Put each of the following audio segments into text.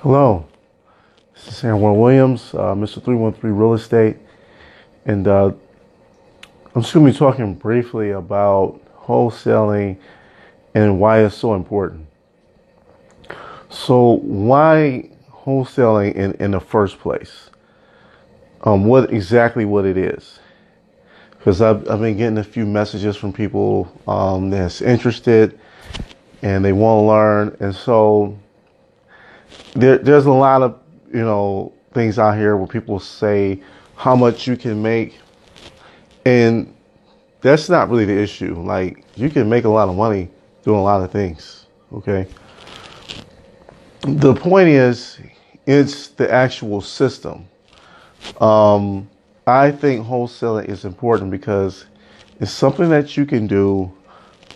Hello, this is Samuel Williams, Mr. 313 Real Estate, and I'm just going to be talking briefly about wholesaling and why it's so important. So, why wholesaling in the first place? What it is? Because I've been getting a few messages from people that's interested and they want to learn, and so there's a lot of things out here where people say how much you can make, and that's not really the issue. Like, you can make a lot of money doing a lot of things. Okay, the point is, it's the actual system. I think wholesaling is important because it's something that you can do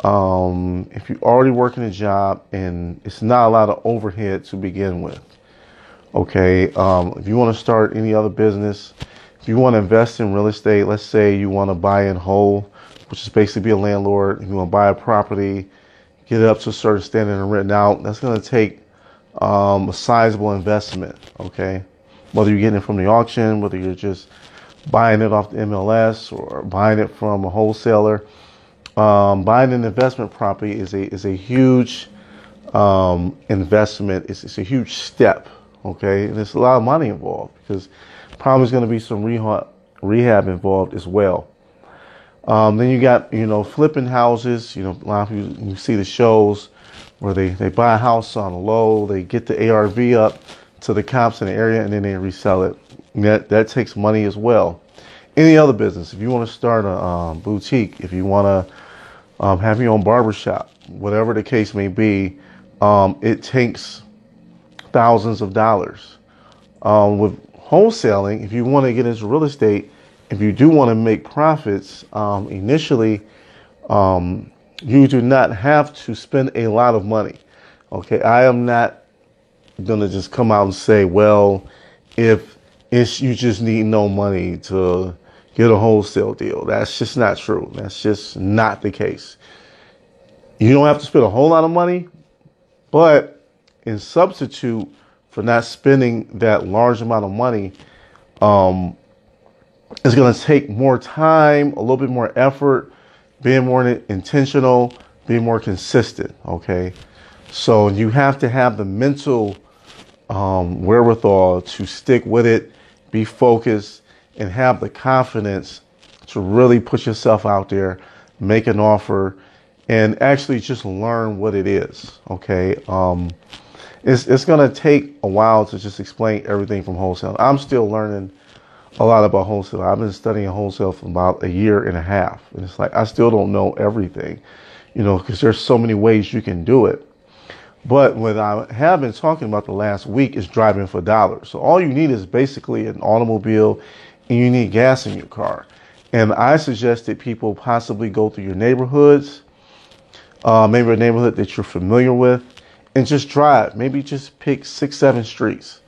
if you're already working a job and it's not a lot of overhead to begin with. Okay, if you want to start any other business, if you want to invest in real estate, let's say you want to buy in whole, which is basically be a landlord. If you want to buy a property, get it up to a certain standard and rent out, that's going to take a sizable investment. Okay, whether you're getting it from the auction, whether you're just buying it off the MLS or buying it from a wholesaler. Buying an investment property is a huge investment. It's a huge step, okay? And there's a lot of money involved because probably going to be some rehab involved as well. Then you got, flipping houses. A lot of people, you see the shows where they buy a house on a low, they get the ARV up to the comps in the area, and then they resell it. And that takes money as well. Any other business, if you want to start a boutique, if you want to have your own barbershop, whatever the case may be, it takes thousands of dollars. With wholesaling, if you want to get into real estate, if you do want to make profits, initially, you do not have to spend a lot of money. Okay, I am not going to just come out and say, well, if you just need no money to get a wholesale deal. That's just not true. That's just not the case. You don't have to spend a whole lot of money, but in substitute for not spending that large amount of money, it's going to take more time, a little bit more effort, being more intentional, being more consistent. Okay, so you have to have the mental wherewithal to stick with it, be focused, and have the confidence to really put yourself out there, make an offer, and actually just learn what it is. Okay, it's going to take a while to just explain everything from wholesale. I'm still learning a lot about wholesale. I've been studying wholesale for about a year and a half, and it's like I still don't know everything, because there's so many ways you can do it. But what I have been talking about the last week is driving for dollars. So all you need is basically an automobile, and you need gas in your car. And I suggested people possibly go through your neighborhoods, maybe a neighborhood that you're familiar with, and just drive. Maybe just pick 6, 7 streets.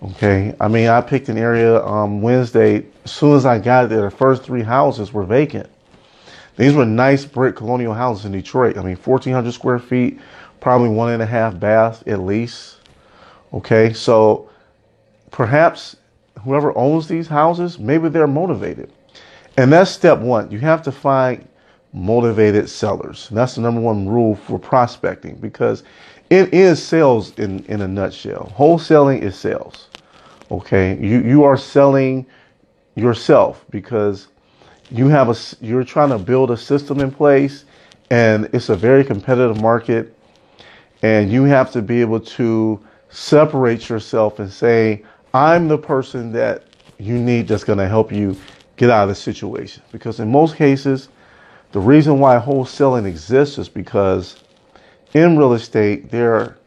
Okay. I mean, I picked an area Wednesday. As soon as I got there, the first 3 houses were vacant. These were nice brick colonial houses in Detroit. I mean, 1,400 square feet, probably 1.5 baths at least. Okay. So perhaps whoever owns these houses, maybe they're motivated. And that's step one. You have to find motivated sellers. And that's the number one rule for prospecting, because it is sales in a nutshell. Wholesaling is sales. Okay. You are selling yourself because you're trying to build a system in place, and it's a very competitive market, and you have to be able to separate yourself and say, I'm the person that you need that's going to help you get out of the situation. Because in most cases, the reason why wholesaling exists is because in real estate, there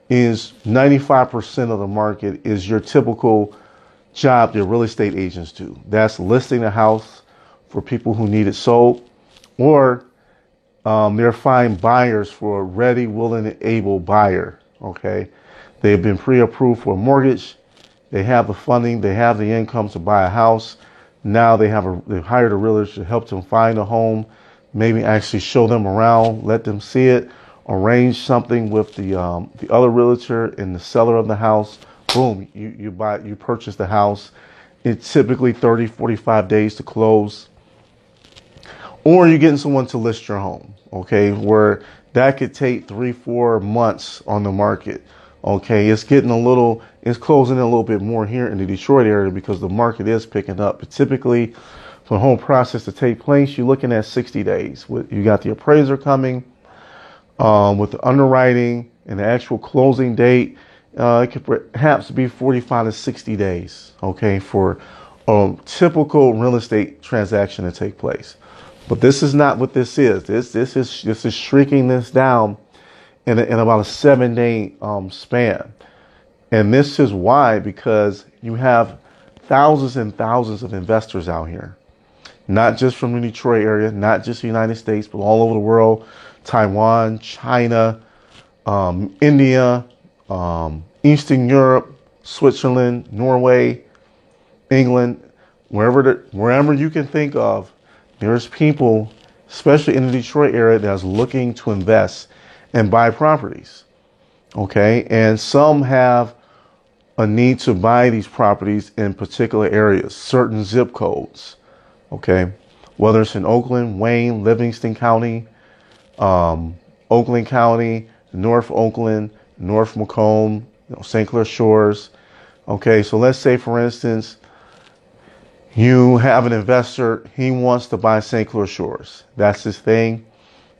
is 95% of the market is your typical job that real estate agents do. That's listing a house for people who need it sold, or they're finding buyers for a ready, willing, and able buyer. Okay, they've been pre-approved for a mortgage. They have the funding. They have the income to buy a house. Now they've hired a realtor to help them find a home, maybe actually show them around, let them see it, arrange something with the other realtor and the seller of the house. Boom, you purchase the house. It's typically 30, 45 days to close. Or you're getting someone to list your home, okay, where that could take 3, 4 months on the market. Okay, it's closing in a little bit more here in the Detroit area because the market is picking up. But typically, for the whole process to take place, you're looking at 60 days. You got the appraiser coming with the underwriting and the actual closing date. It could perhaps be 45 to 60 days, okay, for a typical real estate transaction to take place. But this is not what this is. This is shrinking this down in about a 7-day span. And this is why, because you have thousands and thousands of investors out here, not just from the Detroit area, not just the United States, but all over the world, Taiwan, China, India, Eastern Europe, Switzerland, Norway, England, wherever you can think of. There's people, especially in the Detroit area, that's looking to invest and buy properties. Okay. And some have a need to buy these properties in particular areas, certain zip codes. Okay. Whether it's in Oakland, Wayne, Livingston County, Oakland County, North Oakland, North Macomb, St. Clair Shores. Okay. So let's say, for instance, you have an investor, he wants to buy St. Clair Shores. That's his thing.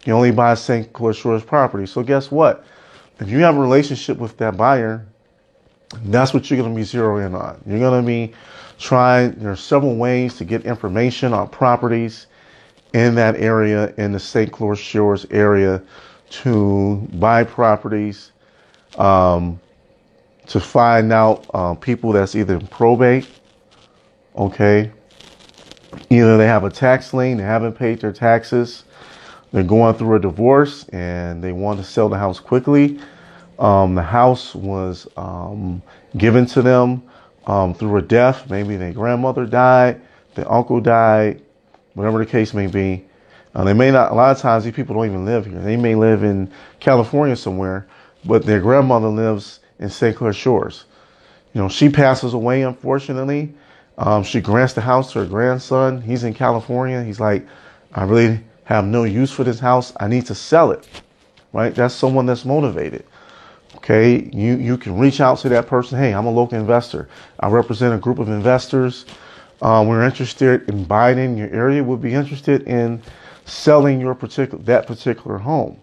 He only buys St. Clair Shores property. So guess what? If you have a relationship with that buyer, that's what you're going to be zeroing on. You're going to be trying, there are several ways to get information on properties in that area, in the St. Clair Shores area, to buy properties, to find out people that's either in probate. Okay, either they have a tax lien, they haven't paid their taxes, they're going through a divorce and they want to sell the house quickly. The house was given to them through a death. Maybe their grandmother died, their uncle died, whatever the case may be. They may not, a lot of times these people don't even live here. They may live in California somewhere, but their grandmother lives in St. Clair Shores. She passes away, unfortunately. She grants the house to her grandson. He's in California. He's like, I really have no use for this house. I need to sell it, right? That's someone that's motivated. Okay. You can reach out to that person. Hey, I'm a local investor. I represent a group of investors. We're interested in buying in your area. We'll be interested in selling that particular home.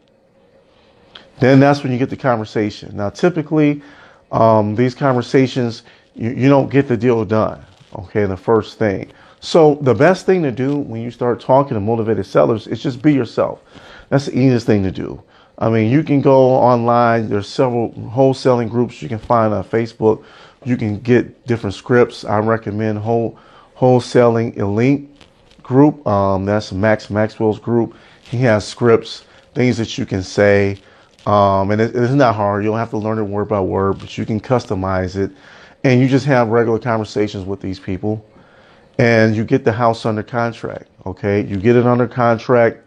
Then that's when you get the conversation. Now, typically, these conversations, you don't get the deal done. Okay, the first thing. So the best thing to do when you start talking to motivated sellers is just be yourself. That's the easiest thing to do. I mean, you can go online. There's several wholesaling groups you can find on Facebook. You can get different scripts. I recommend Wholesaling Elite group. That's Max Maxwell's group. He has scripts, things that you can say. And it's not hard. You don't have to learn it word by word, but you can customize it. And you just have regular conversations with these people, and you get the house under contract. Okay, you get it under contract,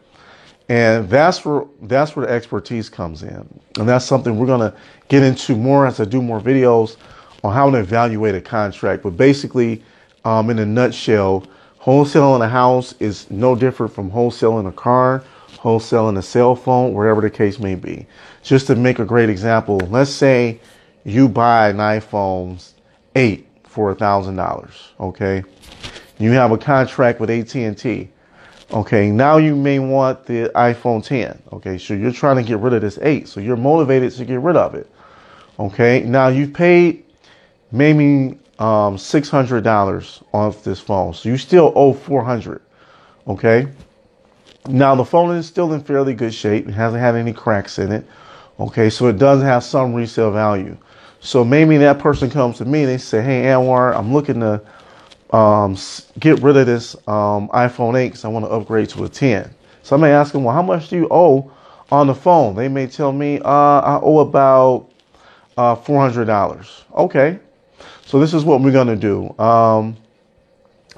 and that's where the expertise comes in, and that's something we're gonna get into more as I do more videos on how to evaluate a contract. But basically, in a nutshell, wholesaling a house is no different from wholesaling a car, wholesaling a cell phone, wherever the case may be. Just to make a great example, let's say you buy an iPhone 8 for $1,000. Okay, you have a contract with AT&T. Okay, now you may want the iPhone 10. Okay, so you're trying to get rid of this 8, so you're motivated to get rid of it. Okay, now you've paid maybe $600 off this phone, so you still owe $400. Okay, now the phone is still in fairly good shape. It hasn't had any cracks in it. Okay, so it does have some resale value. So maybe that person comes to me and they say, hey, Anwar, I'm looking to get rid of this iPhone 8 because I want to upgrade to a 10. So I may ask them, well, how much do you owe on the phone? They may tell me, I owe about $400. Okay, so this is what we're going to do.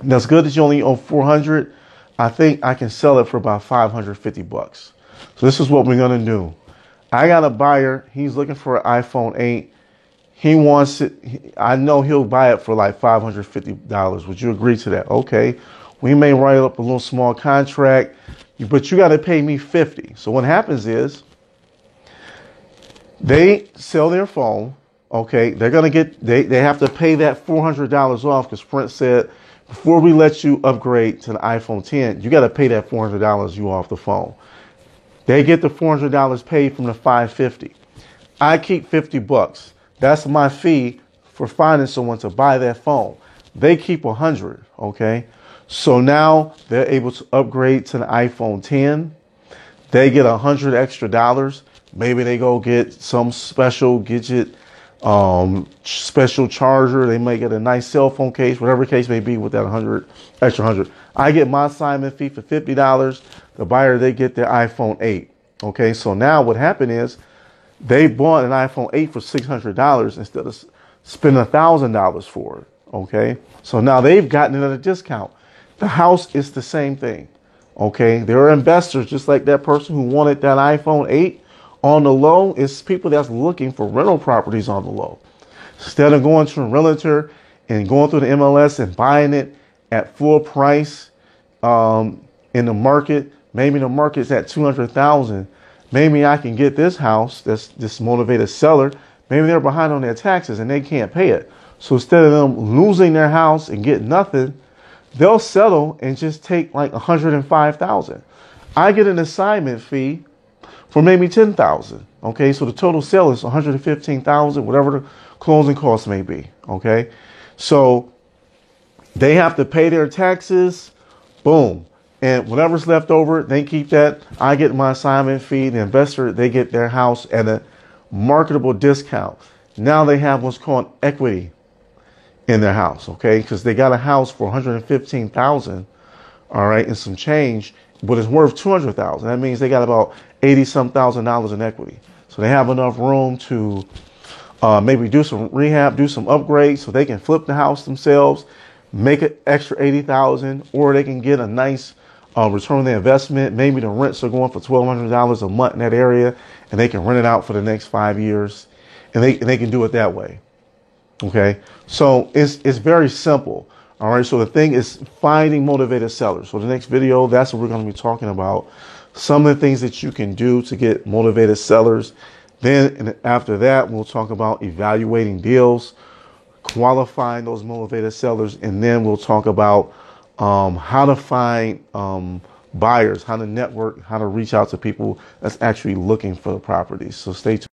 That's good that you only owe $400. I think I can sell it for about $550. So this is what we're going to do. I got a buyer. He's looking for an iPhone 8. He wants it. I know he'll buy it for like $550. Would you agree to that? Okay. We may write up a little small contract, but you got to pay me $50. So what happens is they sell their phone. Okay. They're going to get, they have to pay that $400 off because Sprint said, before we let you upgrade to the iPhone 10, you got to pay that $400 you off the phone. They get the $400 paid from the $550. I keep $50. That's my fee for finding someone to buy that phone. They keep $100. Okay. So now they're able to upgrade to the iPhone 10. They get $100 extra. Maybe they go get some special gadget, special charger. They might get a nice cell phone case, whatever case may be with that extra 100. I get my assignment fee for $50. The buyer, they get their iPhone 8. Okay, so now what happened is they bought an iPhone 8 for $600 instead of spending $1,000 for it. Okay, so now they've gotten it at a discount. The house is the same thing. Okay, there are investors just like that person who wanted that iPhone 8 on the low. It's people that's looking for rental properties on the low. Instead of going to a realtor and going through the MLS and buying it at full price in the market, maybe the market's at $200,000. Maybe I can get this house, this motivated seller. Maybe they're behind on their taxes and they can't pay it. So instead of them losing their house and get nothing, they'll settle and just take like $105,000. I get an assignment fee for maybe $10,000. Okay, so the total sale is $115,000, whatever the closing costs may be. Okay, so they have to pay their taxes. Boom. And whatever's left over, they keep that. I get my assignment fee. The investor, they get their house at a marketable discount. Now they have what's called equity in their house, okay? Because they got a house for $115,000, all right, and some change, but it's worth $200,000. That means they got about $80-some thousand in equity. So they have enough room to maybe do some rehab, do some upgrades, so they can flip the house themselves, make an extra $80,000, or they can get a nice return on their investment. Maybe the rents are going for $1,200 a month in that area, and they can rent it out for the next 5 years, and they can do it that way. Okay, so it's very simple. All right, so the thing is finding motivated sellers. So the next video, that's what we're going to be talking about. Some of the things that you can do to get motivated sellers. Then after that, we'll talk about evaluating deals, qualifying those motivated sellers, and then we'll talk about how to find buyers, how to network, how to reach out to people that's actually looking for the properties. So stay tuned.